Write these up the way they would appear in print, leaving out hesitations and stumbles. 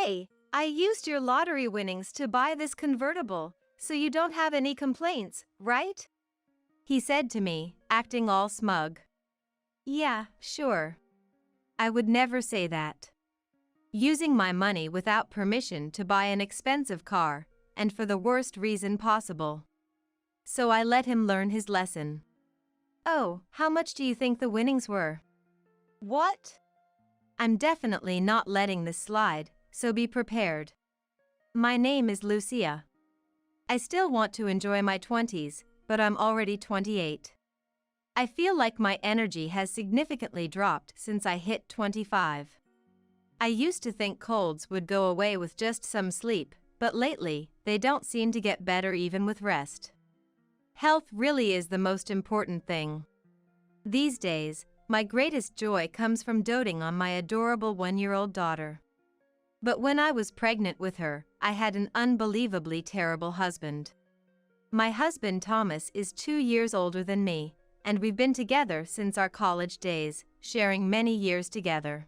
Hey, I used your lottery winnings to buy this convertible, so you don't have any complaints, right? He said to me, acting all smug. Yeah, sure. I would never say that. Using my money without permission to buy an expensive car, and for the worst reason possible. So I let him learn his lesson. Oh, how much do you think the winnings were? What? I'm definitely not letting this slide, so be prepared. My name is Lucia. I still want to enjoy my 20s, but I'm already 28. I feel like my energy has significantly dropped since I hit 25. I used to think colds would go away with just some sleep, but lately, they don't seem to get better even with rest. Health really is the most important thing. These days, my greatest joy comes from doting on my adorable 1-year-old daughter. But when I was pregnant with her, I had an unbelievably terrible husband. My husband Thomas is 2 years older than me, and we've been together since our college days, sharing many years together.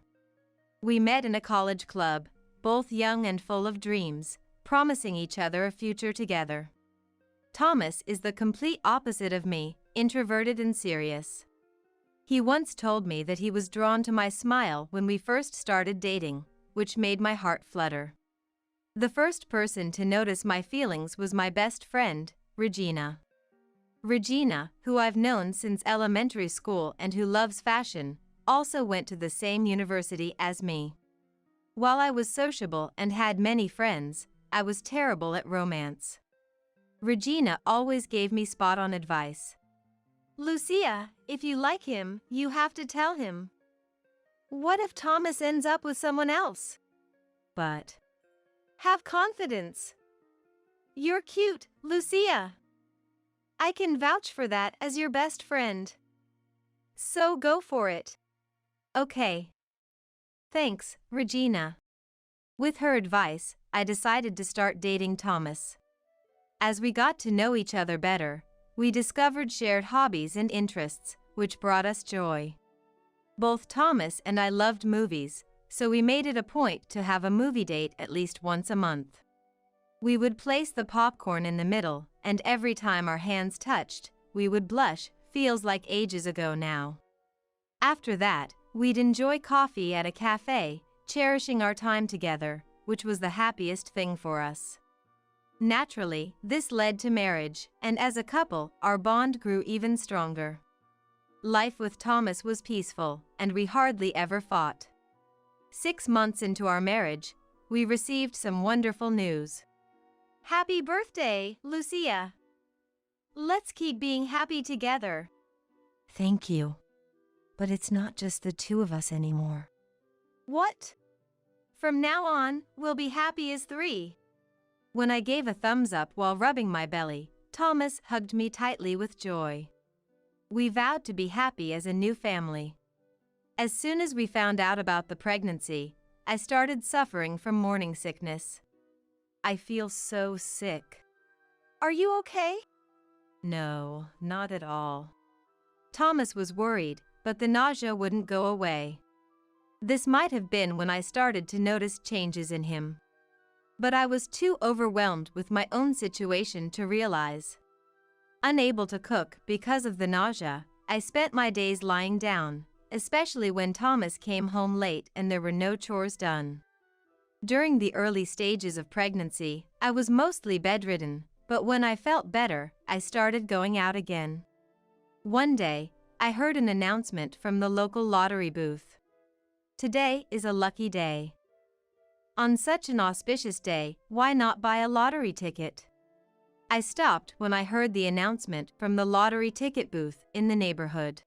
We met in a college club, both young and full of dreams, promising each other a future together. Thomas is the complete opposite of me, introverted and serious. He once told me that he was drawn to my smile when we first started dating, which made my heart flutter. The first person to notice my feelings was my best friend, Regina. Regina, who I've known since elementary school and who loves fashion, also went to the same university as me. While I was sociable and had many friends, I was terrible at romance. Regina always gave me spot-on advice. Lucia, if you like him, you have to tell him. What if Thomas ends up with someone else? But have confidence. You're cute, Lucia. I can vouch for that as your best friend. So go for it. Okay. Thanks, Regina. With her advice, I decided to start dating Thomas. As we got to know each other better, we discovered shared hobbies and interests, which brought us joy. Both Thomas and I loved movies, so we made it a point to have a movie date at least once a month. We would place the popcorn in the middle, and every time our hands touched, we would blush. Feels like ages ago now. After that, we'd enjoy coffee at a cafe, cherishing our time together, which was the happiest thing for us. Naturally, this led to marriage, and as a couple, our bond grew even stronger. Life with Thomas was peaceful, and we hardly ever fought. 6 months into our marriage, we received some wonderful news. Happy birthday, Lucia! Let's keep being happy together. Thank you. But it's not just the two of us anymore. What? From now on, we'll be happy as 3. When I gave a thumbs up while rubbing my belly, Thomas hugged me tightly with joy. We vowed to be happy as a new family. As soon as we found out about the pregnancy, I started suffering from morning sickness. I feel so sick. Are you okay? No, not at all. Thomas was worried, but the nausea wouldn't go away. This might have been when I started to notice changes in him. But I was too overwhelmed with my own situation to realize. Unable to cook because of the nausea, I spent my days lying down, especially when Thomas came home late and there were no chores done. During the early stages of pregnancy, I was mostly bedridden, but when I felt better, I started going out again. One day, I heard an announcement from the local lottery booth. Today is a lucky day. On such an auspicious day, why not buy a lottery ticket? I stopped when I heard the announcement from the lottery ticket booth in the neighborhood.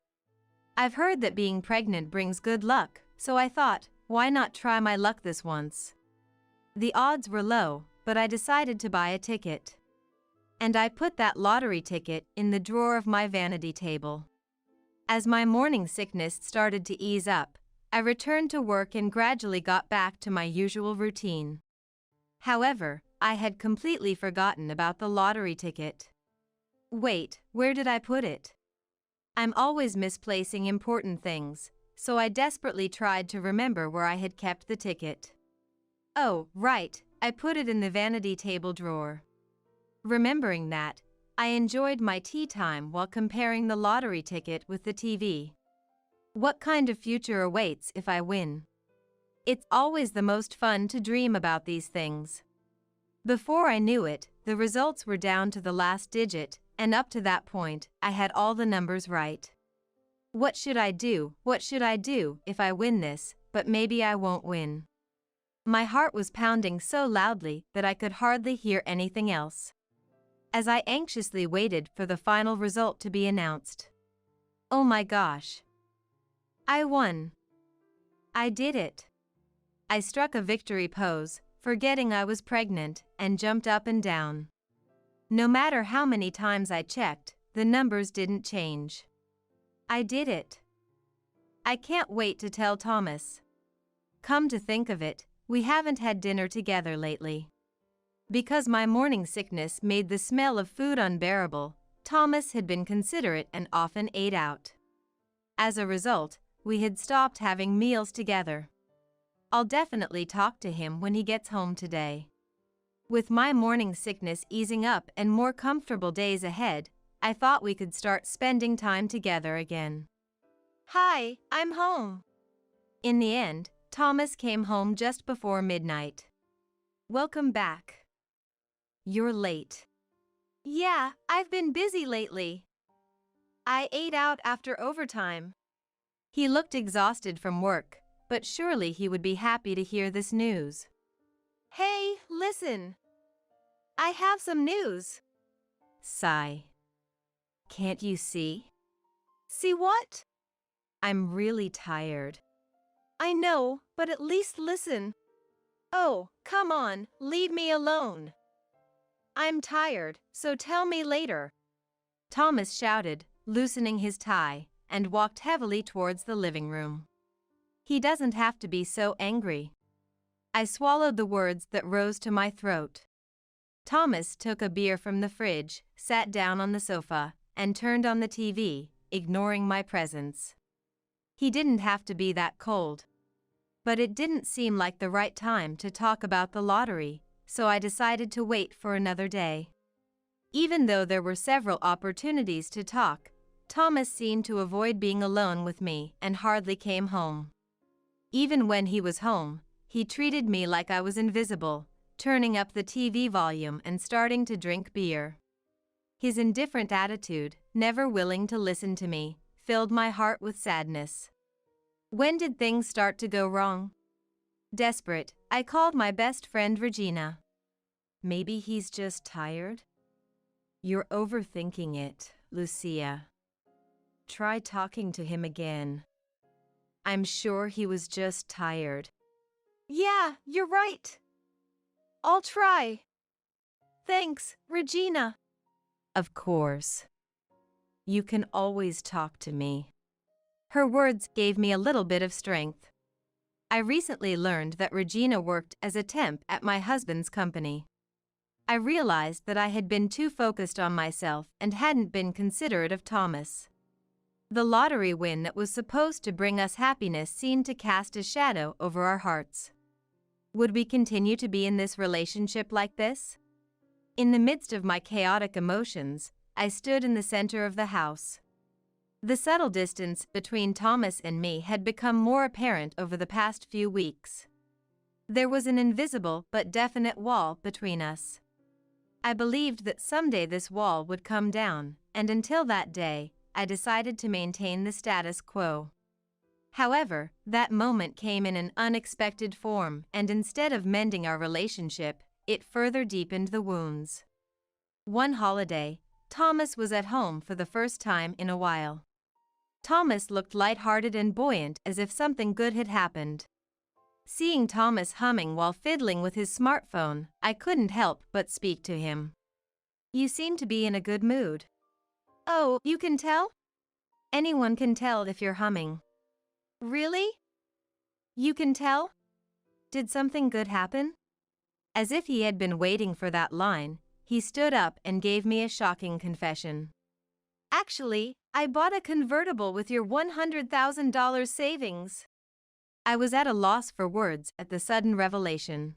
I've heard that being pregnant brings good luck, so I thought, why not try my luck this once? The odds were low, but I decided to buy a ticket. And I put that lottery ticket in the drawer of my vanity table. As my morning sickness started to ease up, I returned to work and gradually got back to my usual routine. However, I had completely forgotten about the lottery ticket. Wait, where did I put it? I'm always misplacing important things, so I desperately tried to remember where I had kept the ticket. Oh, right, I put it in the vanity table drawer. Remembering that, I enjoyed my tea time while comparing the lottery ticket with the TV. What kind of future awaits if I win? It's always the most fun to dream about these things. Before I knew it, the results were down to the last digit, and up to that point, I had all the numbers right. What should I do? What should I do if I win this, but maybe I won't win? My heart was pounding so loudly that I could hardly hear anything else. As I anxiously waited for the final result to be announced. Oh my gosh. I won. I did it. I struck a victory pose, forgetting I was pregnant, and jumped up and down. No matter how many times I checked, the numbers didn't change. I did it. I can't wait to tell Thomas. Come to think of it, we haven't had dinner together lately. Because my morning sickness made the smell of food unbearable, Thomas had been considerate and often ate out. As a result, we had stopped having meals together. I'll definitely talk to him when he gets home today. With my morning sickness easing up and more comfortable days ahead, I thought we could start spending time together again. Hi, I'm home. In the end, Thomas came home just before midnight. Welcome back. You're late. Yeah, I've been busy lately. I ate out after overtime. He looked exhausted from work, but surely he would be happy to hear this news. Hey, listen. I have some news. Sigh. Can't you see? See what? I'm really tired. I know, but at least listen. Oh, come on, leave me alone. I'm tired, so tell me later. Thomas shouted, loosening his tie, and walked heavily towards the living room. He doesn't have to be so angry. I swallowed the words that rose to my throat. Thomas took a beer from the fridge, sat down on the sofa, and turned on the TV, ignoring my presence. He didn't have to be that cold. But it didn't seem like the right time to talk about the lottery, so I decided to wait for another day. Even though there were several opportunities to talk, Thomas seemed to avoid being alone with me and hardly came home. Even when he was home, he treated me like I was invisible, turning up the TV volume and starting to drink beer. His indifferent attitude, never willing to listen to me, filled my heart with sadness. When did things start to go wrong? Desperate, I called my best friend Regina. Maybe he's just tired? You're overthinking it, Lucia. Try talking to him again. I'm sure he was just tired. Yeah, you're right. I'll try. Thanks, Regina. Of course. You can always talk to me. Her words gave me a little bit of strength. I recently learned that Regina worked as a temp at my husband's company. I realized that I had been too focused on myself and hadn't been considerate of Thomas. The lottery win that was supposed to bring us happiness seemed to cast a shadow over our hearts. Would we continue to be in this relationship like this? In the midst of my chaotic emotions, I stood in the center of the house. The subtle distance between Thomas and me had become more apparent over the past few weeks. There was an invisible but definite wall between us. I believed that someday this wall would come down, and until that day, I decided to maintain the status quo. However, that moment came in an unexpected form, and instead of mending our relationship, it further deepened the wounds. One holiday, Thomas was at home for the first time in a while. Thomas looked lighthearted and buoyant as if something good had happened. Seeing Thomas humming while fiddling with his smartphone, I couldn't help but speak to him. You seem to be in a good mood. Oh, you can tell? Anyone can tell if you're humming. Really? You can tell? Did something good happen? As if he had been waiting for that line, he stood up and gave me a shocking confession. Actually, I bought a convertible with your $100,000 savings. I was at a loss for words at the sudden revelation.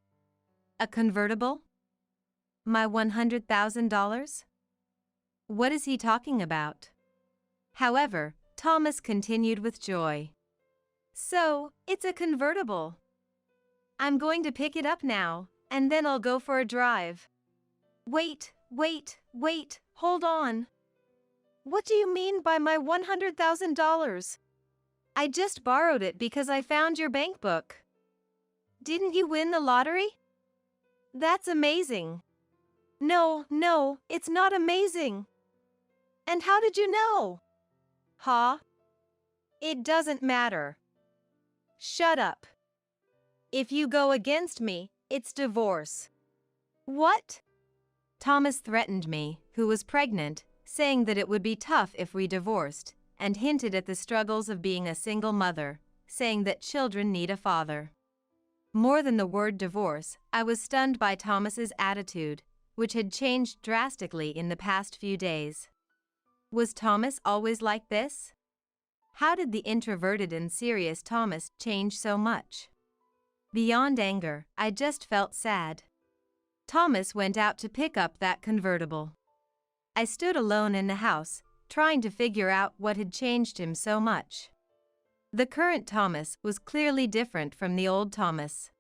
A convertible? My $100,000? What is he talking about? However, Thomas continued with joy. So, it's a convertible. I'm going to pick it up now, and then I'll go for a drive. Wait, hold on. What do you mean by my $100,000? I just borrowed it because I found your bank book. Didn't you win the lottery? That's amazing. No, it's not amazing. And how did you know? Huh? It doesn't matter. Shut up. If you go against me, it's divorce. What? Thomas threatened me, who was pregnant, saying that it would be tough if we divorced, and hinted at the struggles of being a single mother, saying that children need a father. More than the word divorce, I was stunned by Thomas's attitude, which had changed drastically in the past few days. Was Thomas always like this? How did the introverted and serious Thomas change so much? Beyond anger, I just felt sad. Thomas went out to pick up that convertible. I stood alone in the house, trying to figure out what had changed him so much. The current Thomas was clearly different from the old Thomas.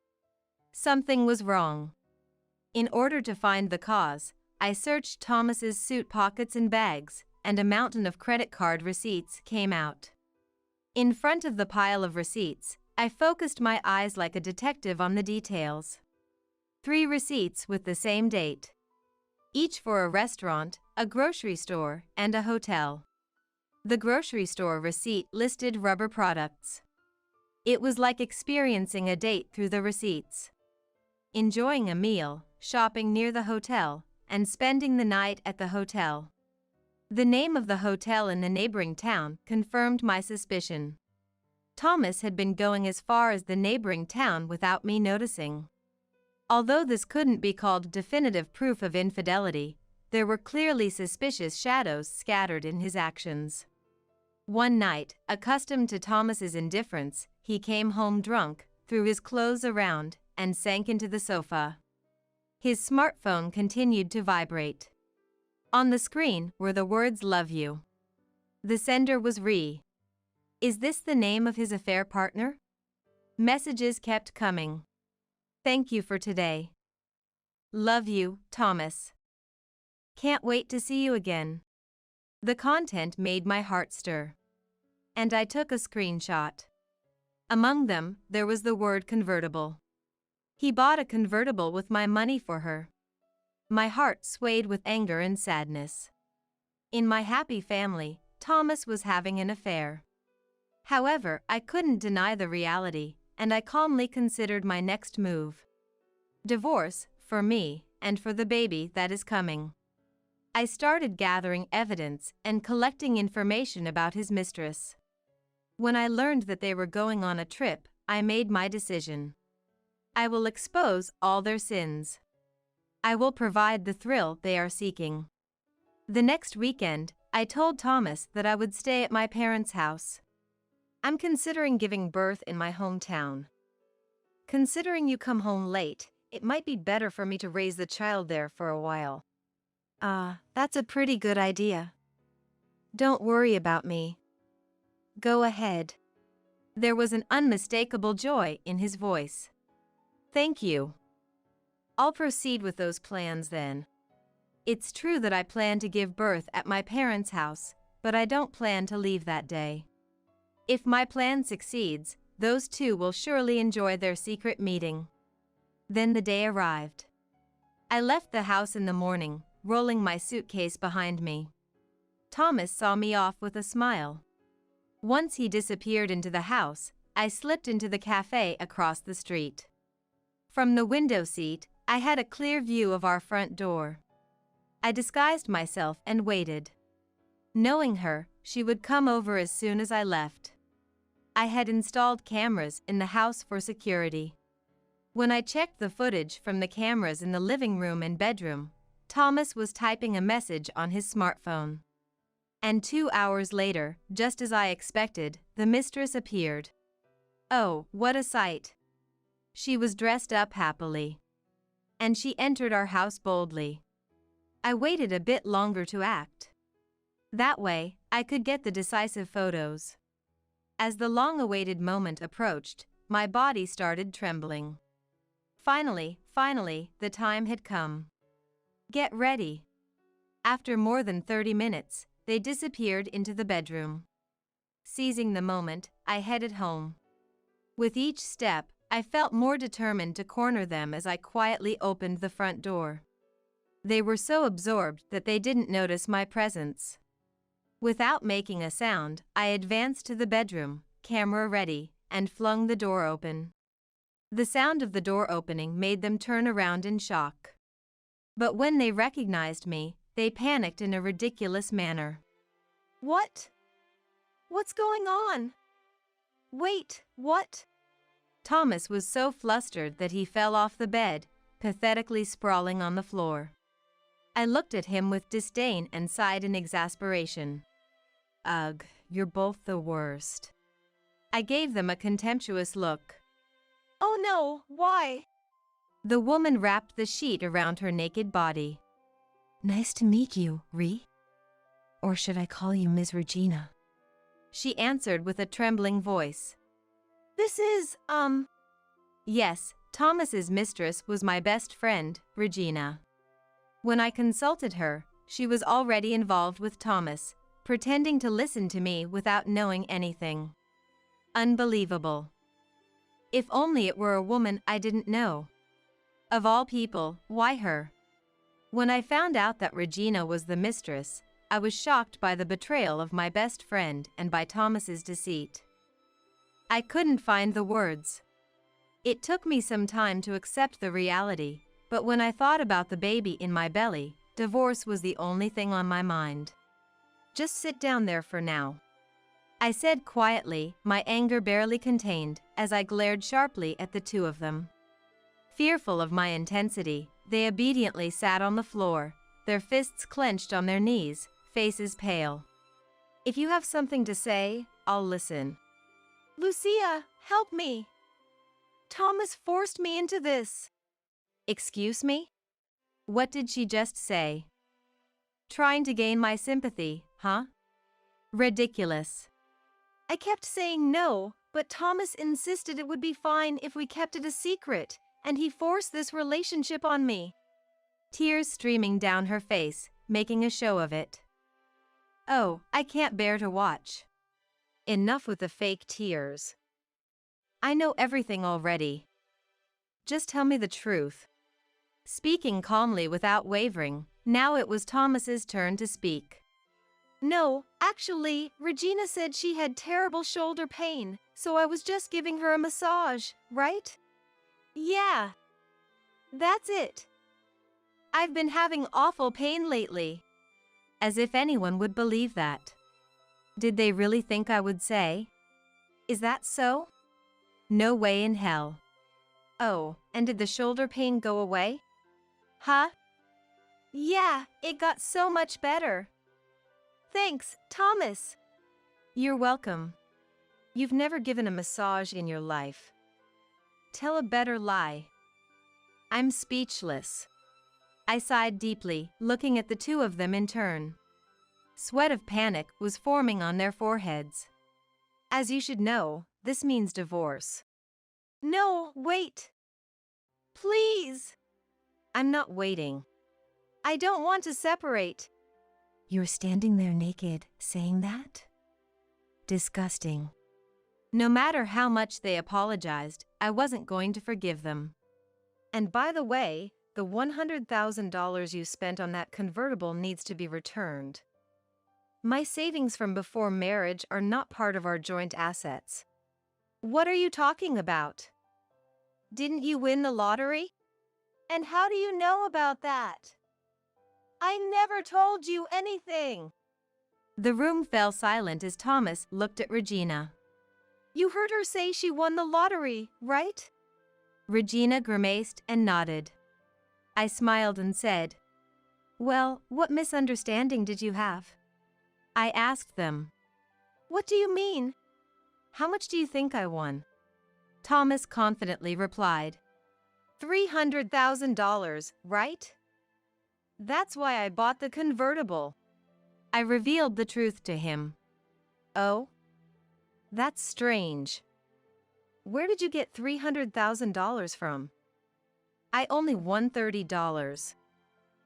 Something was wrong. In order to find the cause, I searched Thomas's suit pockets and bags, and a mountain of credit card receipts came out. In front of the pile of receipts, I focused my eyes like a detective on the details. 3 receipts with the same date. Each for a restaurant, a grocery store, and a hotel. The grocery store receipt listed rubber products. It was like experiencing a date through the receipts. Enjoying a meal, shopping near the hotel, and spending the night at the hotel. The name of the hotel in the neighboring town confirmed my suspicion. Thomas had been going as far as the neighboring town without me noticing. Although this couldn't be called definitive proof of infidelity, there were clearly suspicious shadows scattered in his actions. One night, accustomed to Thomas's indifference, he came home drunk, threw his clothes around, and sank into the sofa. His smartphone continued to vibrate. On the screen were the words "Love you." The sender was Ree. Is this the name of his affair partner? Messages kept coming. Thank you for today. Love you, Thomas. Can't wait to see you again. The content made my heart stir. And I took a screenshot. Among them, there was the word convertible. He bought a convertible with my money for her. My heart swayed with anger and sadness. In my happy family, Thomas was having an affair. However, I couldn't deny the reality, and I calmly considered my next move. Divorce, for me, and for the baby that is coming. I started gathering evidence and collecting information about his mistress. When I learned that they were going on a trip, I made my decision. I will expose all their sins. I will provide the thrill they are seeking. The next weekend, I told Thomas that I would stay at my parents' house. I'm considering giving birth in my hometown. Considering you come home late, it might be better for me to raise the child there for a while. That's a pretty good idea. Don't worry about me. Go ahead. There was an unmistakable joy in his voice. Thank you. I'll proceed with those plans then. It's true that I plan to give birth at my parents' house, but I don't plan to leave that day. If my plan succeeds, those two will surely enjoy their secret meeting. Then the day arrived. I left the house in the morning, rolling my suitcase behind me. Thomas saw me off with a smile. Once he disappeared into the house, I slipped into the cafe across the street. From the window seat, I had a clear view of our front door. I disguised myself and waited. Knowing her, she would come over as soon as I left. I had installed cameras in the house for security. When I checked the footage from the cameras in the living room and bedroom, Thomas was typing a message on his smartphone. And 2 hours later, just as I expected, the mistress appeared. Oh, what a sight! She was dressed up happily. and she entered our house boldly. I waited a bit longer to act. That way, I could get the decisive photos. As the long-awaited moment approached, my body started trembling. Finally, the time had come. Get ready. After more than 30 minutes, they disappeared into the bedroom. Seizing the moment, I headed home. With each step, I felt more determined to corner them as I quietly opened the front door. They were so absorbed that they didn't notice my presence. Without making a sound, I advanced to the bedroom, camera ready, and flung the door open. The sound of the door opening made them turn around in shock. But when they recognized me, they panicked in a ridiculous manner. What? What's going on? Wait, what? Thomas was so flustered that he fell off the bed, pathetically sprawling on the floor. I looked at him with disdain and sighed in exasperation. Ugh, you're both the worst. I gave them a contemptuous look. Oh no, why? The woman wrapped the sheet around her naked body. Nice to meet you, Ree. Or should I call you Ms. Regina? She answered with a trembling voice. This is, Yes, Thomas's mistress was my best friend, Regina. When I consulted her, she was already involved with Thomas, pretending to listen to me without knowing anything. Unbelievable. If only it were a woman I didn't know. Of all people, why her? When I found out that Regina was the mistress, I was shocked by the betrayal of my best friend and by Thomas's deceit. I couldn't find the words. It took me some time to accept the reality, but when I thought about the baby in my belly, divorce was the only thing on my mind. Just sit down there for now, I said quietly, my anger barely contained, as I glared sharply at the two of them. Fearful of my intensity, they obediently sat on the floor, their fists clenched on their knees, faces pale. If you have something to say, I'll listen. Lucia, help me. Thomas forced me into this. Excuse me? What did she just say? Trying to gain my sympathy, huh? Ridiculous. I kept saying no, but Thomas insisted it would be fine if we kept it a secret, and he forced this relationship on me. Tears streaming down her face, making a show of it. Oh, I can't bear to watch. Enough with the fake tears. I know everything already. Just tell me the truth. Speaking calmly without wavering, now it was Thomas's turn to speak. No, actually, Regina said she had terrible shoulder pain, so I was just giving her a massage, right? Yeah. That's it. I've been having awful pain lately. As if anyone would believe that. Did they really think I would say? Is that so? No way in hell. Oh, and did the shoulder pain go away? Huh? Yeah, it got so much better. Thanks, Thomas. You're welcome. You've never given a massage in your life. Tell a better lie. I'm speechless. I sighed deeply, looking at the two of them in turn. Sweat of panic was forming on their foreheads. As you should know, this means divorce. No, wait. Please. I'm not waiting. I don't want to separate. You're standing there naked, saying that? Disgusting. No matter how much they apologized, I wasn't going to forgive them. And by the way, the $100,000 you spent on that convertible needs to be returned. My savings from before marriage are not part of our joint assets. What are you talking about? Didn't you win the lottery? And how do you know about that? I never told you anything. The room fell silent as Thomas looked at Regina. You heard her say she won the lottery, right? Regina grimaced and nodded. I smiled and said, "Well, what misunderstanding did you have?" I asked them. What do you mean? How much do you think I won? Thomas confidently replied. $300,000, right? That's why I bought the convertible. I revealed the truth to him. Oh? That's strange. Where did you get $300,000 from? I only won $30.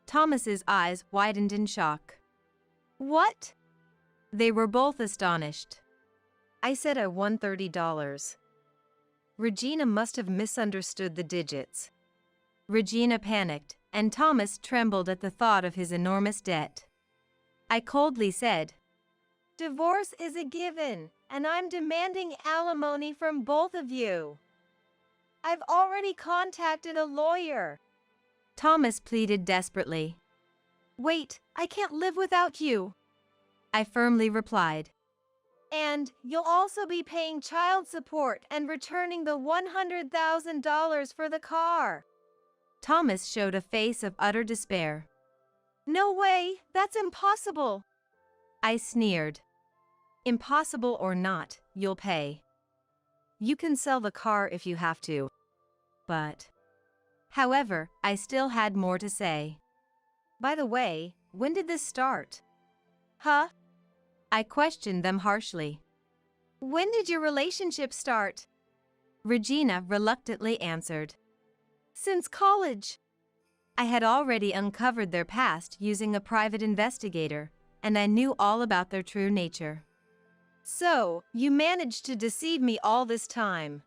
Thomas's eyes widened in shock. What? They were both astonished. I said I won $30. Regina must have misunderstood the digits. Regina panicked, and Thomas trembled at the thought of his enormous debt. I coldly said, Divorce is a given, and I'm demanding alimony from both of you. I've already contacted a lawyer. Thomas pleaded desperately. Wait, I can't live without you. I firmly replied. And you'll also be paying child support and returning the $100,000 for the car. Thomas showed a face of utter despair. No way, that's impossible. I sneered. Impossible or not, you'll pay. You can sell the car if you have to. But. However, I still had more to say. By the way, when did this start? Huh? I questioned them harshly. When did your relationship start? Regina reluctantly answered. Since college. I had already uncovered their past using a private investigator, and I knew all about their true nature. So, you managed to deceive me all this time.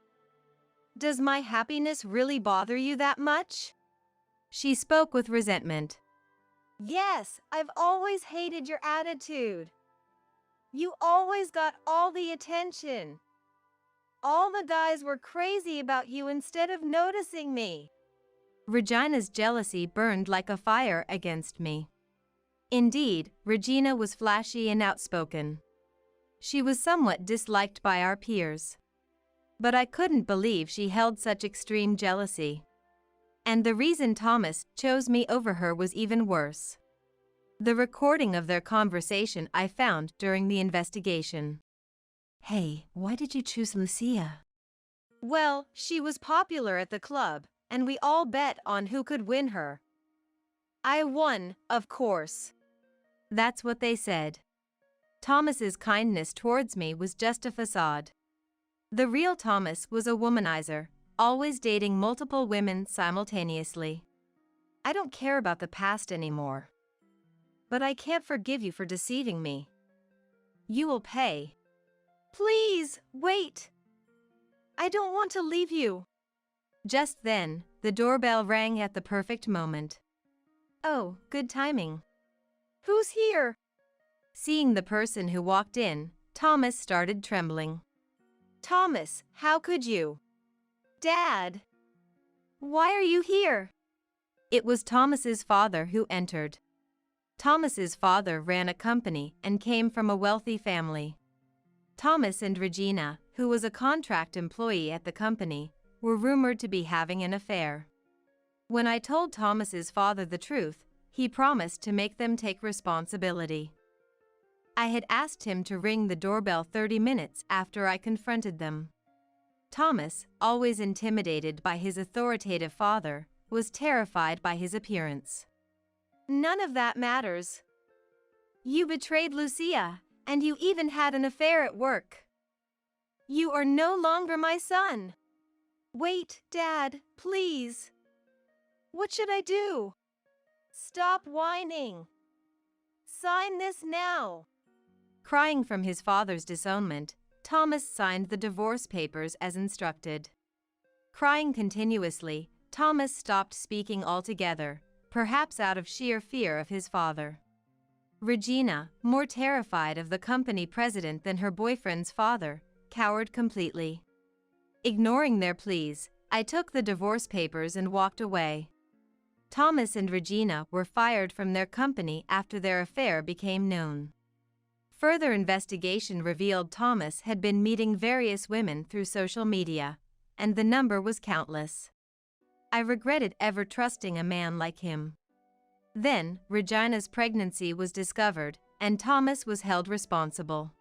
Does my happiness really bother you that much? She spoke with resentment. Yes, I've always hated your attitude. You always got all the attention. All the guys were crazy about you instead of noticing me. Regina's jealousy burned like a fire against me. Indeed, Regina was flashy and outspoken. She was somewhat disliked by our peers. But I couldn't believe she held such extreme jealousy. And the reason Thomas chose me over her was even worse. The recording of their conversation I found during the investigation. Hey, why did you choose Lucia? Well, she was popular at the club, and we all bet on who could win her. I won, of course. That's what they said. Thomas's kindness towards me was just a facade. The real Thomas was a womanizer, always dating multiple women simultaneously. I don't care about the past anymore. But I can't forgive you for deceiving me. You will pay. Please, wait. I don't want to leave you. Just then, the doorbell rang at the perfect moment. Oh, good timing. Who's here? Seeing the person who walked in, Thomas started trembling. Thomas, how could you? Dad. Why are you here? It was Thomas's father who entered. Thomas's father ran a company and came from a wealthy family. Thomas and Regina, who was a contract employee at the company, were rumored to be having an affair. When I told Thomas's father the truth, he promised to make them take responsibility. I had asked him to ring the doorbell 30 minutes after I confronted them. Thomas, always intimidated by his authoritative father, was terrified by his appearance. None of that matters. You betrayed Lucia, and you even had an affair at work. You are no longer my son. Wait, Dad, please. What should I do? Stop whining. Sign this now. Crying from his father's disownment, Thomas signed the divorce papers as instructed. Crying continuously, Thomas stopped speaking altogether, perhaps out of sheer fear of his father. Regina, more terrified of the company president than her boyfriend's father, cowered completely. Ignoring their pleas, I took the divorce papers and walked away. Thomas and Regina were fired from their company after their affair became known. Further investigation revealed Thomas had been meeting various women through social media, and the number was countless. I regretted ever trusting a man like him. Then, Regina's pregnancy was discovered, and Thomas was held responsible.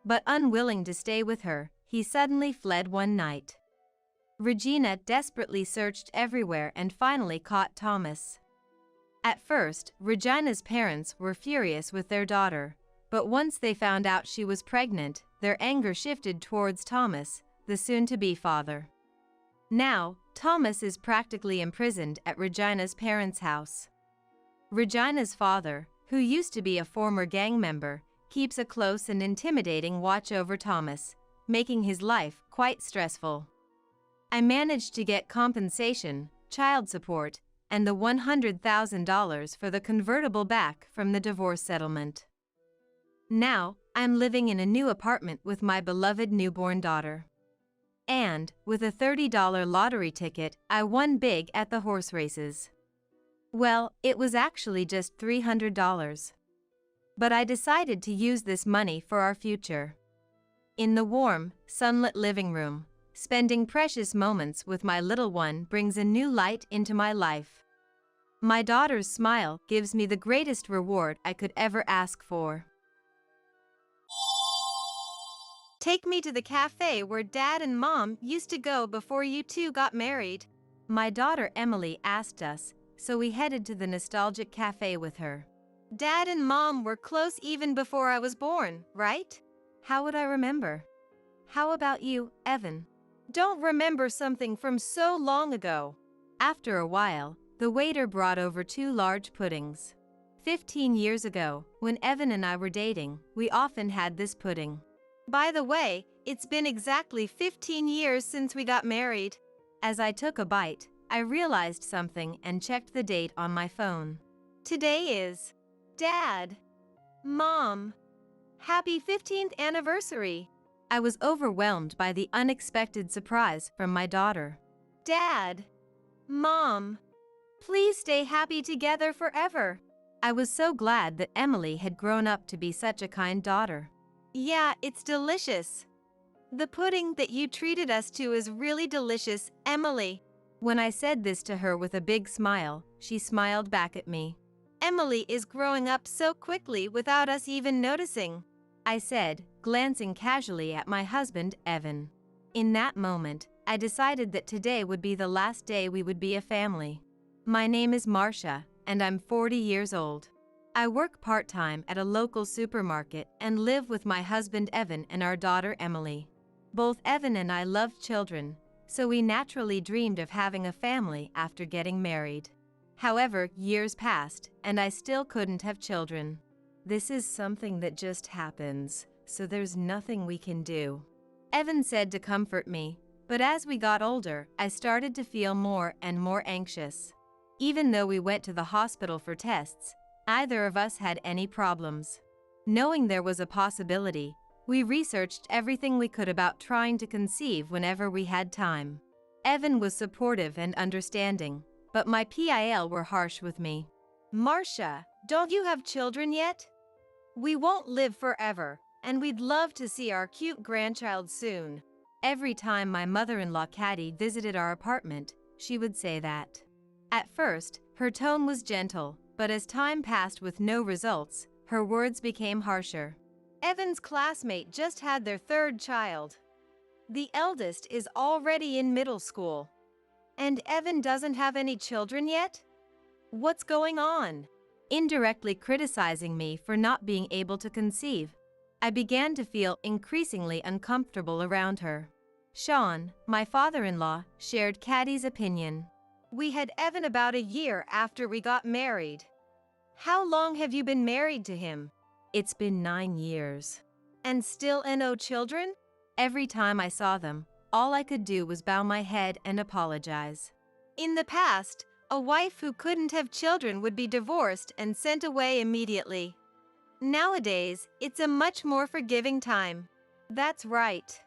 But unwilling to stay with her, he suddenly fled one night. Regina desperately searched everywhere and finally caught Thomas. At first, Regina's parents were furious with their daughter, but once they found out she was pregnant, their anger shifted towards Thomas, the soon-to-be father. Now, Thomas is practically imprisoned at Regina's parents' house. Regina's father, who used to be a former gang member, keeps a close and intimidating watch over Thomas, making his life quite stressful. I managed to get compensation, child support, and the $100,000 for the convertible back from the divorce settlement. Now, I'm living in a new apartment with my beloved newborn daughter. And, with a $30 lottery ticket, I won big at the horse races. Well, it was actually just $300. But I decided to use this money for our future. In the warm, sunlit living room, spending precious moments with my little one brings a new light into my life. My daughter's smile gives me the greatest reward I could ever ask for. Take me to the cafe where Dad and Mom used to go before you two got married. My daughter Emily asked us, so we headed to the nostalgic cafe with her. Dad and Mom were close even before I was born, right? How would I remember? How about you, Evan? Don't remember something from so long ago. After a while, the waiter brought over 2 large puddings. 15 years ago, when Evan and I were dating, we often had this pudding. By the way, it's been exactly 15 years since we got married. As I took a bite, I realized something and checked the date on my phone. Today is Dad, Mom, happy 15th anniversary. I was overwhelmed by the unexpected surprise from my daughter. Dad, Mom, please stay happy together forever. I was so glad that Emily had grown up to be such a kind daughter. Yeah, it's delicious. The pudding that you treated us to is really delicious, Emily. When I said this to her with a big smile, she smiled back at me. Emily is growing up so quickly without us even noticing, I said, glancing casually at my husband, Evan. In that moment, I decided that today would be the last day we would be a family. My name is Marcia, and I'm 40 years old. I work part-time at a local supermarket and live with my husband Evan and our daughter Emily. Both Evan and I love children, so we naturally dreamed of having a family after getting married. However, years passed, and I still couldn't have children. This is something that just happens, so there's nothing we can do, Evan said to comfort me, but as we got older, I started to feel more and more anxious. Even though we went to the hospital for tests, neither of us had any problems. Knowing there was a possibility, we researched everything we could about trying to conceive whenever we had time. Evan was supportive and understanding, but my PIL were harsh with me. Marcia, don't you have children yet? We won't live forever, and we'd love to see our cute grandchild soon. Every time my mother-in-law Caddy visited our apartment, she would say that. At first, her tone was gentle, but as time passed with no results, her words became harsher. Evan's classmate just had their 3rd child. The eldest is already in middle school. And Evan doesn't have any children yet? What's going on? Indirectly criticizing me for not being able to conceive, I began to feel increasingly uncomfortable around her. Sean, my father-in-law, shared Caddy's opinion. We had Evan about a year after we got married. How long have you been married to him? It's been 9 years. And still no children? Every time I saw them, all I could do was bow my head and apologize. In the past, a wife who couldn't have children would be divorced and sent away immediately. Nowadays, it's a much more forgiving time. That's right.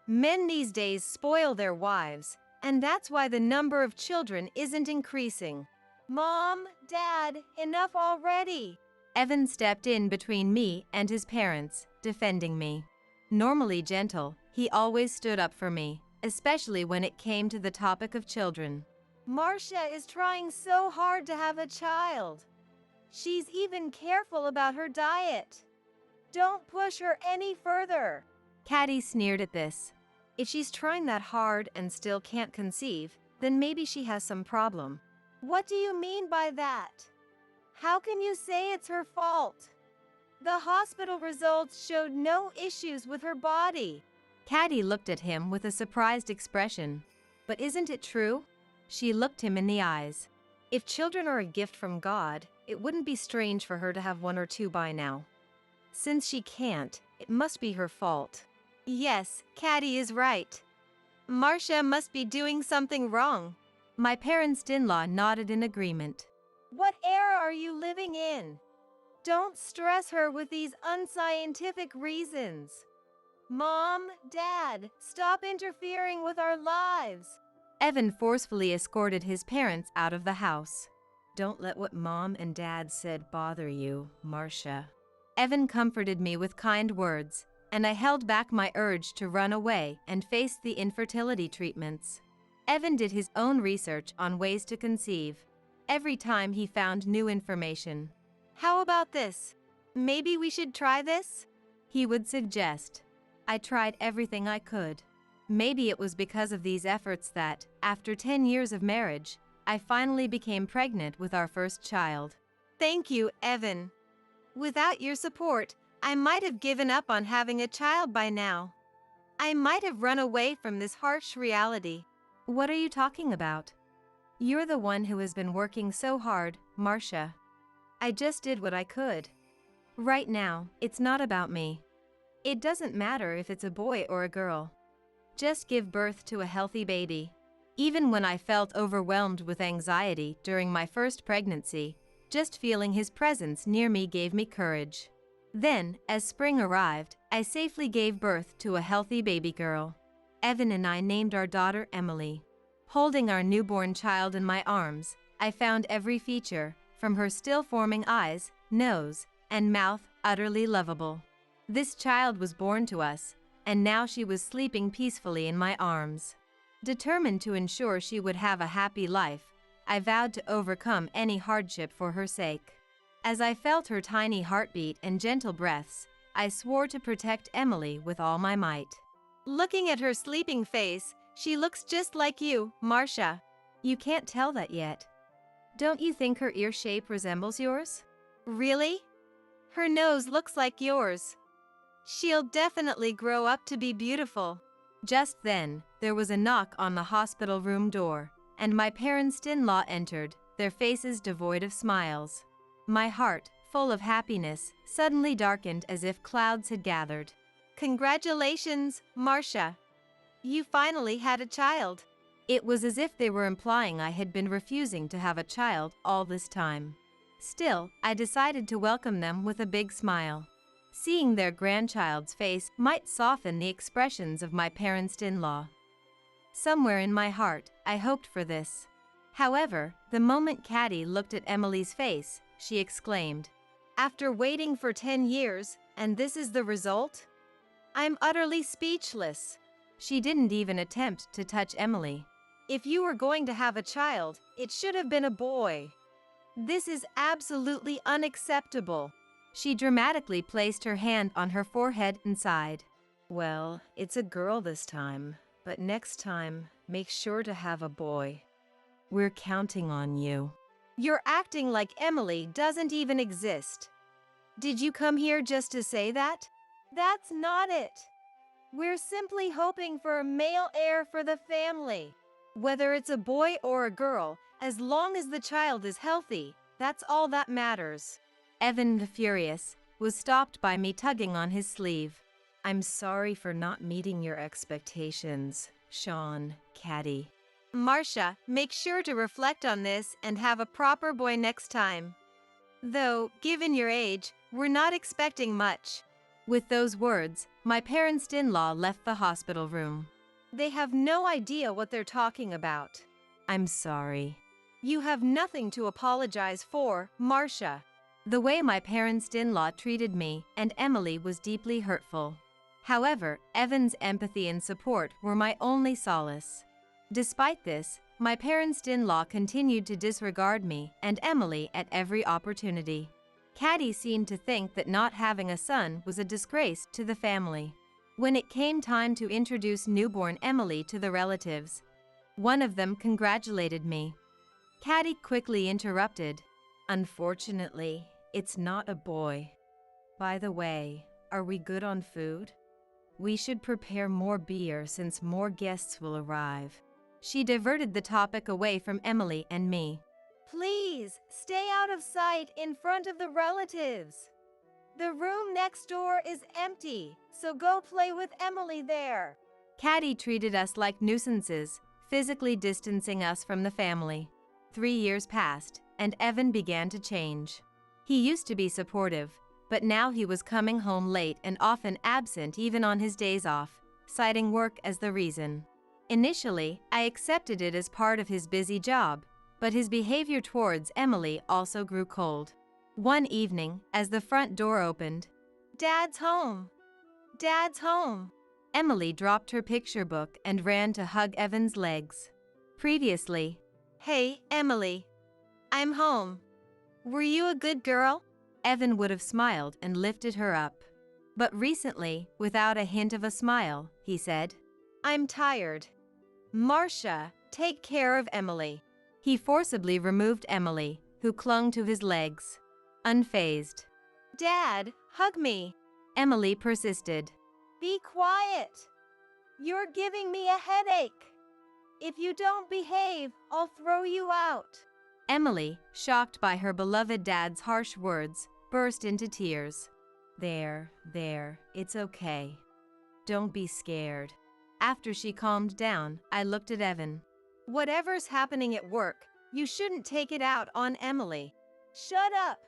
Men these days spoil their wives, and that's why the number of children isn't increasing. Mom, Dad, enough already. Evan stepped in between me and his parents, defending me. Normally gentle, he always stood up for me, especially when it came to the topic of children. Marcia is trying so hard to have a child. She's even careful about her diet. Don't push her any further. Caddy sneered at this. If she's trying that hard and still can't conceive, then maybe she has some problem. What do you mean by that? How can you say it's her fault? The hospital results showed no issues with her body. Caddy looked at him with a surprised expression. But isn't it true? She looked him in the eyes. If children are a gift from God, it wouldn't be strange for her to have one or two by now. Since she can't, it must be her fault. Yes, Caddy is right. Marcia must be doing something wrong. My parents-in-law nodded in agreement. What era are you living in? Don't stress her with these unscientific reasons. Mom, Dad, stop interfering with our lives. Evan forcefully escorted his parents out of the house. Don't let what Mom and Dad said bother you, Marcia. Evan comforted me with kind words, and I held back my urge to run away and face the infertility treatments. Evan did his own research on ways to conceive. Every time he found new information. How about this? Maybe we should try this? He would suggest. I tried everything I could. Maybe it was because of these efforts that, after 10 years of marriage, I finally became pregnant with our first child. Thank you, Evan. Without your support, I might have given up on having a child by now. I might have run away from this harsh reality. What are you talking about? You're the one who has been working so hard, Marcia. I just did what I could. Right now, it's not about me. It doesn't matter if it's a boy or a girl. Just give birth to a healthy baby. Even when I felt overwhelmed with anxiety during my first pregnancy, just feeling his presence near me gave me courage. Then, as spring arrived, I safely gave birth to a healthy baby girl. Evan and I named our daughter Emily. Holding our newborn child in my arms, I found every feature, from her still-forming eyes, nose, and mouth, utterly lovable. This child was born to us, and now she was sleeping peacefully in my arms. Determined to ensure she would have a happy life, I vowed to overcome any hardship for her sake. As I felt her tiny heartbeat and gentle breaths, I swore to protect Emily with all my might. Looking at her sleeping face, she looks just like you, Marcia. You can't tell that yet. Don't you think her ear shape resembles yours? Really? Her nose looks like yours. She'll definitely grow up to be beautiful. Just then, there was a knock on the hospital room door, and my parents-in-law entered, their faces devoid of smiles. My heart, full of happiness, suddenly darkened as if clouds had gathered. Congratulations, Marcia. You finally had a child. It was as if they were implying I had been refusing to have a child all this time. Still, I decided to welcome them with a big smile. Seeing their grandchild's face might soften the expressions of my parents-in-law. Somewhere in my heart, I hoped for this. However, the moment Caddy looked at Emily's face, she exclaimed, "After waiting for 10 years, and this is the result? I'm utterly speechless." She didn't even attempt to touch Emily. "If you were going to have a child, it should have been a boy. This is absolutely unacceptable." She dramatically placed her hand on her forehead and sighed. "Well, it's a girl this time, but next time, make sure to have a boy. We're counting on you." You're acting like Emily doesn't even exist. Did you come here just to say that? That's not it. We're simply hoping for a male heir for the family. Whether it's a boy or a girl, as long as the child is healthy, that's all that matters. Evan, the furious, was stopped by me tugging on his sleeve. "I'm sorry for not meeting your expectations, Sean, Caddy." Marcia, make sure to reflect on this and have a proper boy next time. Though, given your age, we're not expecting much. With those words, my parents-in-law left the hospital room. They have no idea what they're talking about. "I'm sorry." You have nothing to apologize for, Marcia. The way my parents-in-law treated me and Emily was deeply hurtful. However, Evan's empathy and support were my only solace. Despite this, my parents-in-law continued to disregard me and Emily at every opportunity. Caddy seemed to think that not having a son was a disgrace to the family. When it came time to introduce newborn Emily to the relatives, one of them congratulated me. Caddy quickly interrupted. Unfortunately, it's not a boy. By the way, are we good on food? We should prepare more beer since more guests will arrive. She diverted the topic away from Emily and me. Please, stay out of sight in front of the relatives. The room next door is empty, so go play with Emily there. Caddy treated us like nuisances, physically distancing us from the family. 3 years passed, and Evan began to change. He used to be supportive, but now he was coming home late and often absent even on his days off, citing work as the reason. Initially, I accepted it as part of his busy job, but his behavior towards Emily also grew cold. One evening, as the front door opened, Dad's home. Dad's home. Emily dropped her picture book and ran to hug Evan's legs. Previously, Hey, Emily. I'm home. Were you a good girl? Evan would have smiled and lifted her up. But recently, without a hint of a smile, he said, I'm tired. Marcia, take care of Emily. He forcibly removed Emily, who clung to his legs. Unfazed, Dad, hug me. Emily persisted. Be quiet. You're giving me a headache. If you don't behave, I'll throw you out. Emily, shocked by her beloved dad's harsh words, burst into tears. There, it's okay. Don't be scared. After she calmed down, I looked at Evan. Whatever's happening at work, you shouldn't take it out on Emily. Shut up.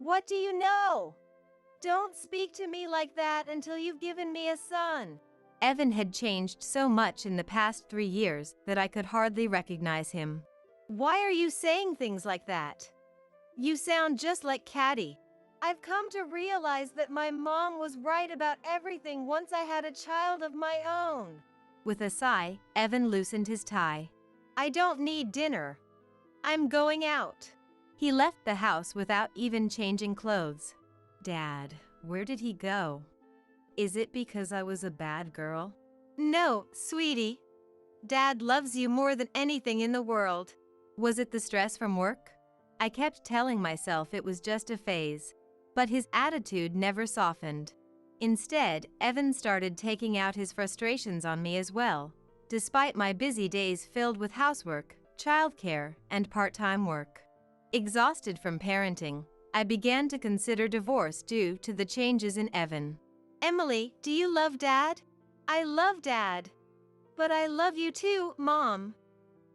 What do you know? Don't speak to me like that until you've given me a son. Evan had changed so much in the past 3 years that I could hardly recognize him. Why are you saying things like that? You sound just like Caddy. I've come to realize that my mom was right about everything once I had a child of my own. With a sigh, Evan loosened his tie. I don't need dinner. I'm going out. He left the house without even changing clothes. Dad, where did he go? Is it because I was a bad girl? No, sweetie. Dad loves you more than anything in the world. Was it the stress from work? I kept telling myself it was just a phase, but his attitude never softened. Instead, Evan started taking out his frustrations on me as well, despite my busy days filled with housework, childcare, and part-time work. Exhausted from parenting, I began to consider divorce due to the changes in Evan. Emily, do you love Dad? I love Dad. But I love you too, Mom.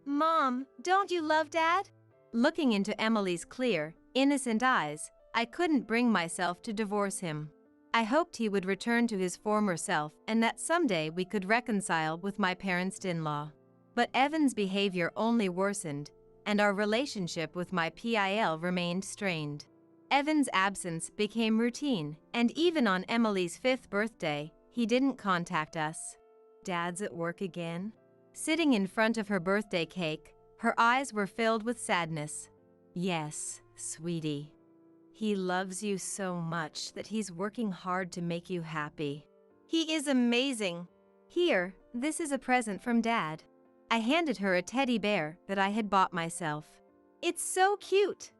Mom, don't you love Dad? Looking into Emily's clear, innocent eyes, I couldn't bring myself to divorce him. I hoped he would return to his former self and that someday we could reconcile with my parents-in-law. But Evan's behavior only worsened, and our relationship with my PIL remained strained. Evan's absence became routine, and even on Emily's 5th birthday, he didn't contact us. Dad's at work again? Sitting in front of her birthday cake, her eyes were filled with sadness. Yes, sweetie. He loves you so much that he's working hard to make you happy. He is amazing. Here, this is a present from Dad. I handed her a teddy bear that I had bought myself. It's so cute.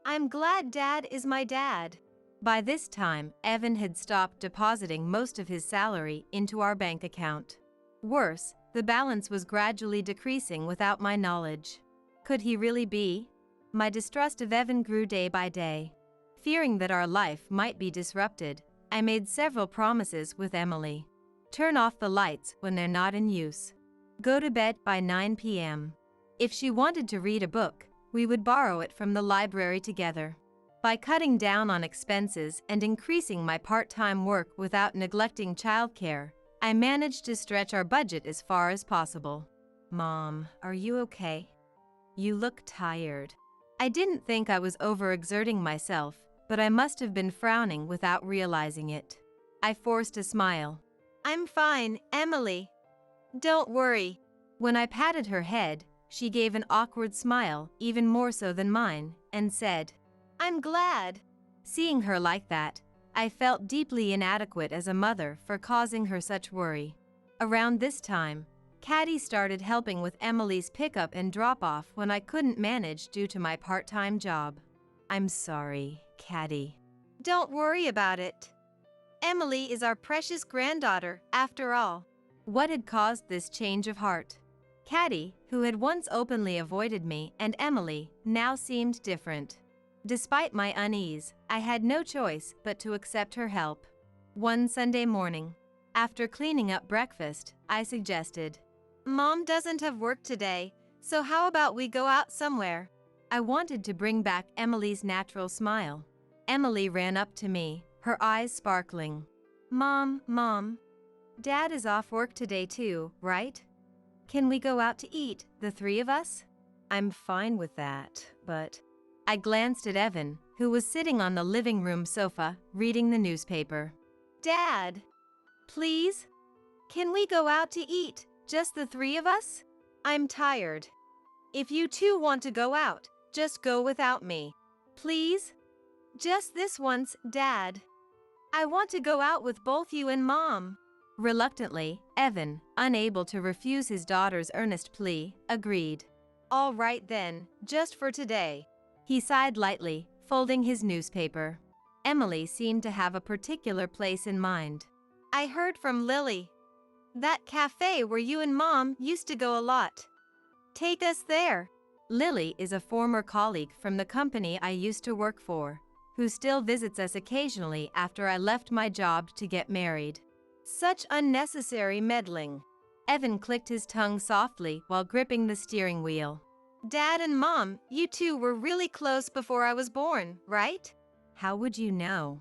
I'm glad Dad is my dad. By this time, Evan had stopped depositing most of his salary into our bank account. Worse, the balance was gradually decreasing without my knowledge. Could he really be? My distrust of Evan grew day by day. Fearing that our life might be disrupted, I made several promises with Emily. Turn off the lights when they're not in use. Go to bed by 9 p.m. If she wanted to read a book, we would borrow it from the library together. By cutting down on expenses and increasing my part-time work without neglecting childcare, I managed to stretch our budget as far as possible. Mom, are you okay? You look tired. I didn't think I was overexerting myself, but I must have been frowning without realizing it. I forced a smile. I'm fine, Emily. Don't worry. When I patted her head, she gave an awkward smile, even more so than mine, and said, I'm glad. Seeing her like that, I felt deeply inadequate as a mother for causing her such worry. Around this time, Caddy started helping with Emily's pickup and drop-off when I couldn't manage due to my part-time job. I'm sorry, Caddy. Don't worry about it. Emily is our precious granddaughter, after all. What had caused this change of heart? Caddy, who had once openly avoided me, and Emily, now seemed different. Despite my unease, I had no choice but to accept her help. One Sunday morning, after cleaning up breakfast, I suggested, Mom doesn't have work today, so how about we go out somewhere? I wanted to bring back Emily's natural smile. Emily ran up to me, her eyes sparkling. Mom, Dad is off work today too, right? Can we go out to eat, the three of us? I'm fine with that, but... I glanced at Evan, who was sitting on the living room sofa, reading the newspaper. Dad, please? Can we go out to eat, just the three of us? I'm tired. If you two want to go out, just go without me. Please? Just this once, Dad. I want to go out with both you and Mom. Reluctantly, Evan, unable to refuse his daughter's earnest plea, agreed. All right then, just for today. He sighed lightly, folding his newspaper. Emily seemed to have a particular place in mind. I heard from Lily. That cafe where you and Mom used to go a lot. Take us there. Lily is a former colleague from the company I used to work for, who still visits us occasionally after I left my job to get married. Such unnecessary meddling. Evan clicked his tongue softly while gripping the steering wheel. Dad and Mom, you two were really close before I was born, right? How would you know?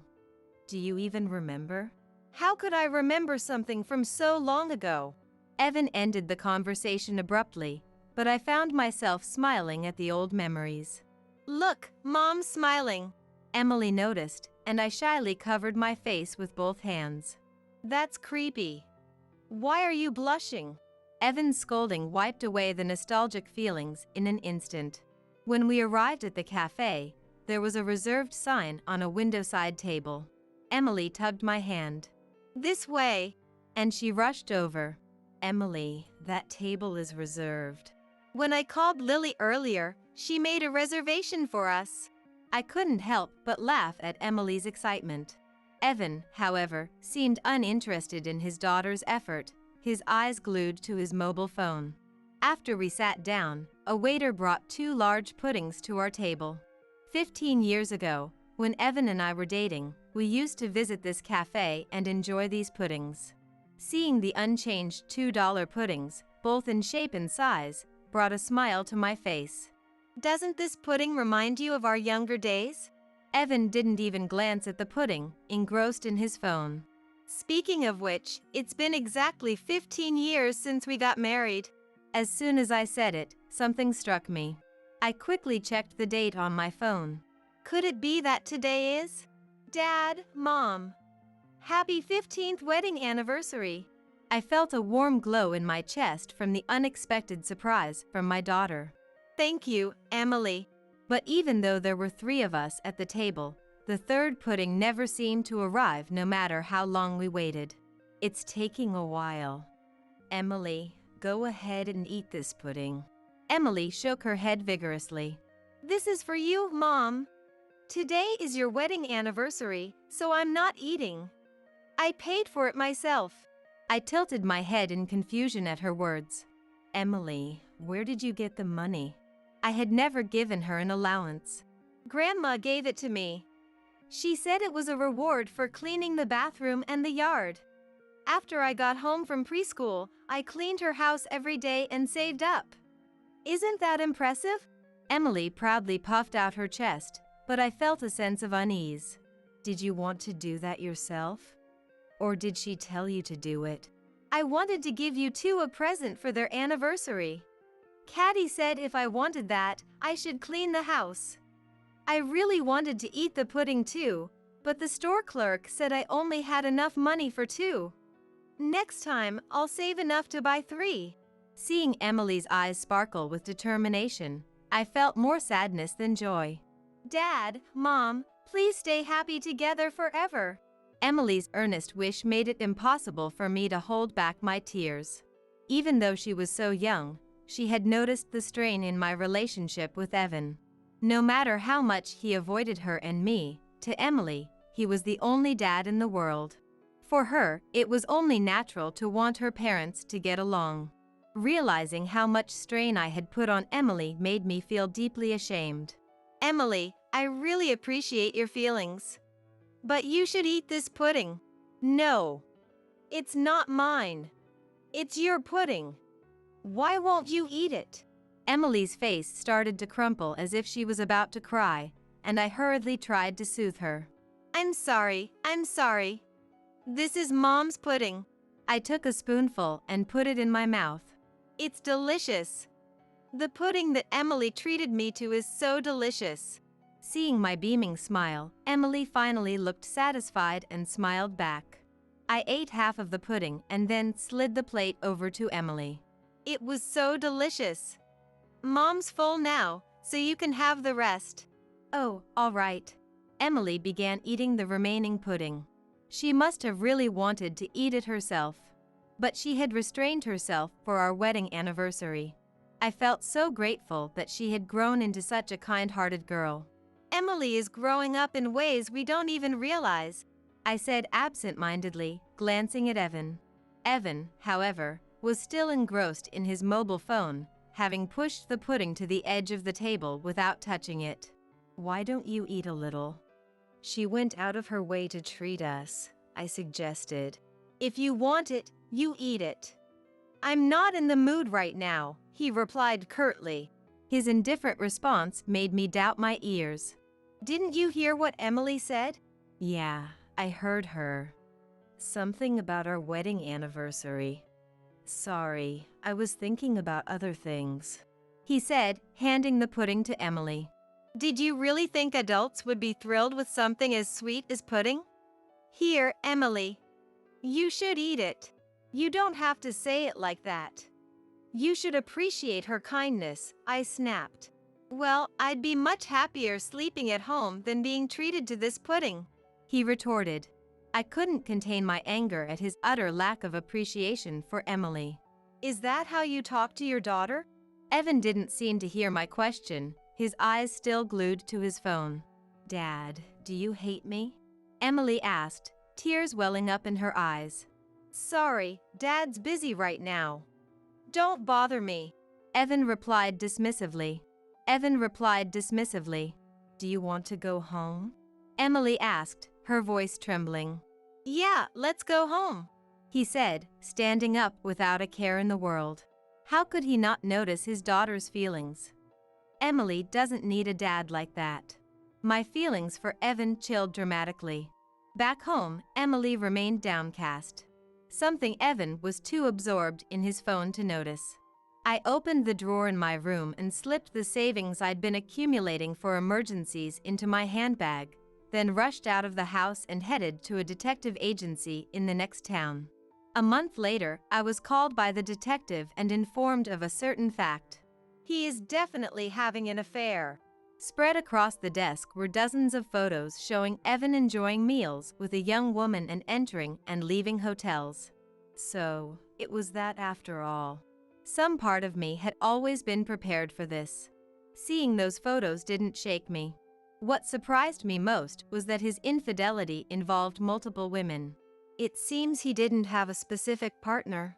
Do you even remember? How could I remember something from so long ago? Evan ended the conversation abruptly, but I found myself smiling at the old memories. Look, Mom's smiling. Emily noticed, and I shyly covered my face with both hands. That's creepy. Why are you blushing? Evan's scolding wiped away the nostalgic feelings in an instant. When we arrived at the cafe, there was a reserved sign on a windowside table. Emily tugged my hand. This way. And she rushed over. Emily, that table is reserved. When I called Lily earlier, she made a reservation for us. I couldn't help but laugh at Emily's excitement. Evan, however, seemed uninterested in his daughter's effort, his eyes glued to his mobile phone. After we sat down, a waiter brought 2 large puddings to our table. 15 years ago, when Evan and I were dating, we used to visit this cafe and enjoy these puddings. Seeing the unchanged $2 puddings, both in shape and size, brought a smile to my face. Doesn't this pudding remind you of our younger days? Evan didn't even glance at the pudding, engrossed in his phone. Speaking of which, it's been exactly 15 years since we got married. As soon as I said it, something struck me. I quickly checked the date on my phone. Could it be that today is? Dad, Mom. Happy 15th wedding anniversary. I felt a warm glow in my chest from the unexpected surprise from my daughter. Thank you, Emily. But even though there were 3 of us at the table, the third pudding never seemed to arrive no matter how long we waited. It's taking a while. Emily, go ahead and eat this pudding. Emily shook her head vigorously. This is for you, Mom. Today is your wedding anniversary, so I'm not eating. I paid for it myself. I tilted my head in confusion at her words. Emily, where did you get the money? I had never given her an allowance. Grandma gave it to me. She said it was a reward for cleaning the bathroom and the yard. After I got home from preschool, I cleaned her house every day and saved up. Isn't that impressive? Emily proudly puffed out her chest, but I felt a sense of unease. Did you want to do that yourself? Or did she tell you to do it? I wanted to give you 2 a present for their anniversary. Caddy said if I wanted that, I should clean the house. I really wanted to eat the pudding too, but the store clerk said I only had enough money for 2. Next time, I'll save enough to buy 3. Seeing Emily's eyes sparkle with determination, I felt more sadness than joy. Dad, Mom, please stay happy together forever. Emily's earnest wish made it impossible for me to hold back my tears. Even though she was so young, she had noticed the strain in my relationship with Evan. No matter how much he avoided her and me, to Emily, he was the only dad in the world. For her, it was only natural to want her parents to get along. Realizing how much strain I had put on Emily made me feel deeply ashamed. Emily, I really appreciate your feelings. But you should eat this pudding. No. It's not mine. It's your pudding. Why won't you eat it? Emily's face started to crumple as if she was about to cry, and I hurriedly tried to soothe her. I'm sorry. This is Mom's pudding. I took a spoonful and put it in my mouth. It's delicious. The pudding that Emily treated me to is so delicious. Seeing my beaming smile, Emily finally looked satisfied and smiled back. I ate half of the pudding and then slid the plate over to Emily. It was so delicious. Mom's full now, so you can have the rest. Oh, all right. Emily began eating the remaining pudding. She must have really wanted to eat it herself. But she had restrained herself for our wedding anniversary. I felt so grateful that she had grown into such a kind-hearted girl. Emily is growing up in ways we don't even realize, I said absent-mindedly, glancing at Evan. Evan, however, was still engrossed in his mobile phone, having pushed the pudding to the edge of the table without touching it. Why don't you eat a little? She went out of her way to treat us, I suggested. If you want it, you eat it. I'm not in the mood right now, he replied curtly. His indifferent response made me doubt my ears. Didn't you hear what Emily said? Yeah, I heard her. Something about our wedding anniversary. Sorry, I was thinking about other things, he said, handing the pudding to Emily. Did you really think adults would be thrilled with something as sweet as pudding? Here, Emily. You should eat it. You don't have to say it like that. You should appreciate her kindness, I snapped. Well, I'd be much happier sleeping at home than being treated to this pudding, he retorted. I couldn't contain my anger at his utter lack of appreciation for Emily. Is that how you talk to your daughter? Evan didn't seem to hear my question, his eyes still glued to his phone. Dad, do you hate me? Emily asked, tears welling up in her eyes. Sorry, Dad's busy right now. Don't bother me, Evan replied dismissively. Do you want to go home? Emily asked, her voice trembling. Yeah, let's go home, he said, standing up without a care in the world. How could he not notice his daughter's feelings? Emily doesn't need a dad like that. My feelings for Evan chilled dramatically. Back home, Emily remained downcast. Something Evan was too absorbed in his phone to notice. I opened the drawer in my room and slipped the savings I'd been accumulating for emergencies into my handbag, then rushed out of the house and headed to a detective agency in the next town. A month later, I was called by the detective and informed of a certain fact. He is definitely having an affair. Spread across the desk were dozens of photos showing Evan enjoying meals with a young woman and entering and leaving hotels. So, it was that after all. Some part of me had always been prepared for this. Seeing those photos didn't shake me. What surprised me most was that his infidelity involved multiple women. It seems he didn't have a specific partner.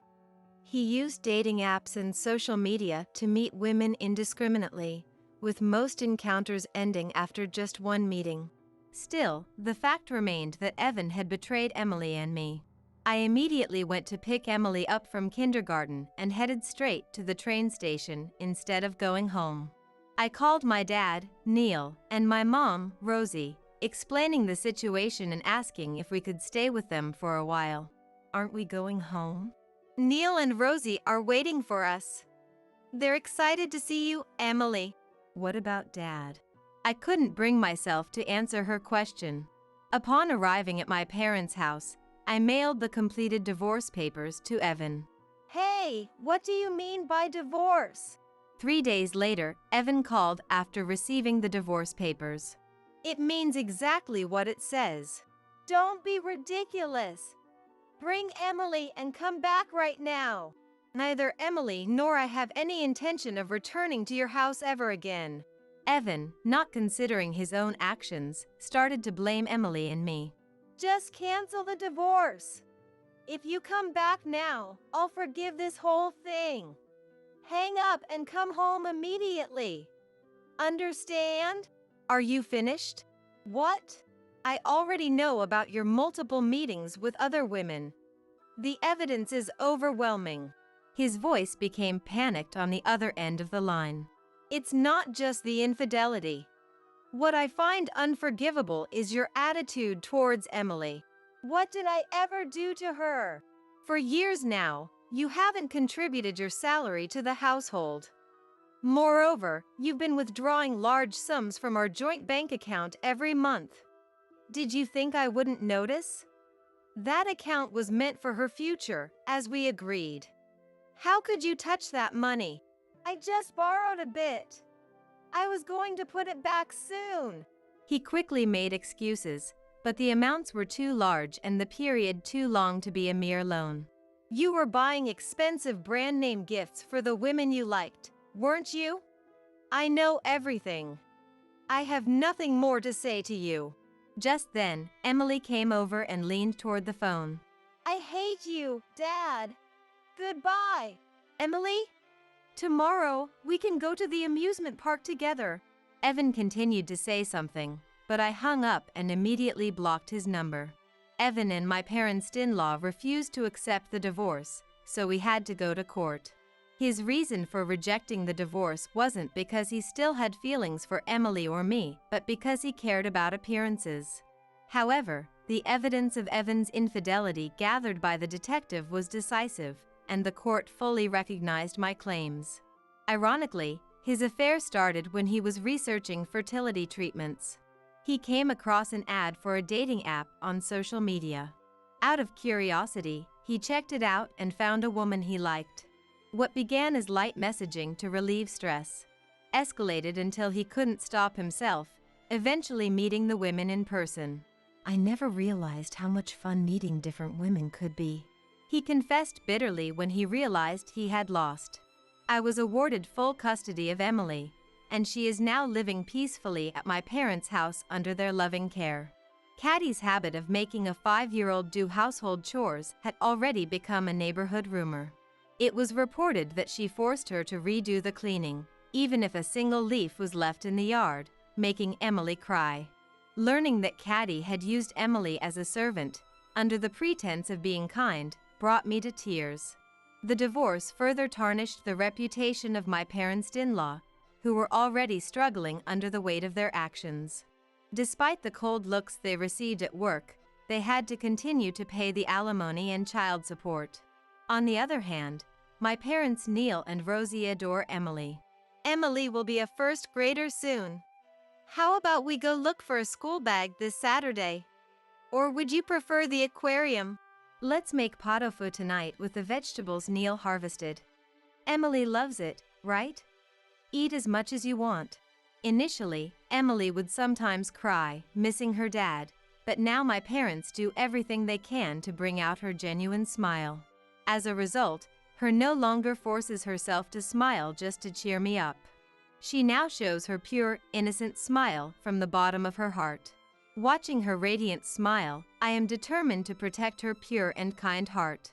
He used dating apps and social media to meet women indiscriminately, with most encounters ending after just one meeting. Still, the fact remained that Evan had betrayed Emily and me. I immediately went to pick Emily up from kindergarten and headed straight to the train station instead of going home. I called my dad, Neil, and my mom, Rosie, explaining the situation and asking if we could stay with them for a while. Aren't we going home? Neil and Rosie are waiting for us. They're excited to see you, Emily. What about Dad? I couldn't bring myself to answer her question. Upon arriving at my parents' house, I mailed the completed divorce papers to Evan. Hey, what do you mean by divorce? 3 days later, Evan called after receiving the divorce papers. It means exactly what it says. Don't be ridiculous. Bring Emily and come back right now. Neither Emily nor I have any intention of returning to your house ever again. Evan, not considering his own actions, started to blame Emily and me. Just cancel the divorce. If you come back now, I'll forgive this whole thing. Hang up and come home immediately. Understand? Are you finished? What? I already know about your multiple meetings with other women. The evidence is overwhelming. His voice became panicked on the other end of the line. It's not just the infidelity. What I find unforgivable is your attitude towards Emily. What did I ever do to her? For years now, you haven't contributed your salary to the household. Moreover, you've been withdrawing large sums from our joint bank account every month. Did you think I wouldn't notice? That account was meant for her future, as we agreed. How could you touch that money? I just borrowed a bit. I was going to put it back soon. He quickly made excuses, but the amounts were too large and the period too long to be a mere loan. You were buying expensive brand name gifts for the women you liked, weren't you? I know everything. I have nothing more to say to you. Just then, Emily came over and leaned toward the phone. I hate you, Dad. Goodbye. Emily? Tomorrow, we can go to the amusement park together. Evan continued to say something, but I hung up and immediately blocked his number. Evan and my parents-in-law refused to accept the divorce, so we had to go to court. His reason for rejecting the divorce wasn't because he still had feelings for Emily or me, but because he cared about appearances. However, the evidence of Evan's infidelity gathered by the detective was decisive, and the court fully recognized my claims. Ironically, his affair started when he was researching fertility treatments. He came across an ad for a dating app on social media. Out of curiosity, he checked it out and found a woman he liked. What began as light messaging to relieve stress escalated until he couldn't stop himself, eventually meeting the women in person. I never realized how much fun meeting different women could be. He confessed bitterly when he realized he had lost. I was awarded full custody of Emily, and she is now living peacefully at my parents' house under their loving care. Caddy's habit of making a 5-year-old do household chores had already become a neighborhood rumor. It was reported that she forced her to redo the cleaning, even if a single leaf was left in the yard, making Emily cry. Learning that Caddy had used Emily as a servant, under the pretense of being kind, brought me to tears. The divorce further tarnished the reputation of my parents-in-law, who were already struggling under the weight of their actions. Despite the cold looks they received at work, they had to continue to pay the alimony and child support. On the other hand, my parents Neil and Rosie adore Emily. Emily will be a first grader soon. How about we go look for a school bag this Saturday? Or would you prefer the aquarium? Let's make pot au feu tonight with the vegetables Neil harvested. Emily loves it, right? Eat as much as you want. Initially, Emily would sometimes cry, missing her dad, but now my parents do everything they can to bring out her genuine smile. As a result, her no longer forces herself to smile just to cheer me up. She now shows her pure, innocent smile from the bottom of her heart. Watching her radiant smile, I am determined to protect her pure and kind heart.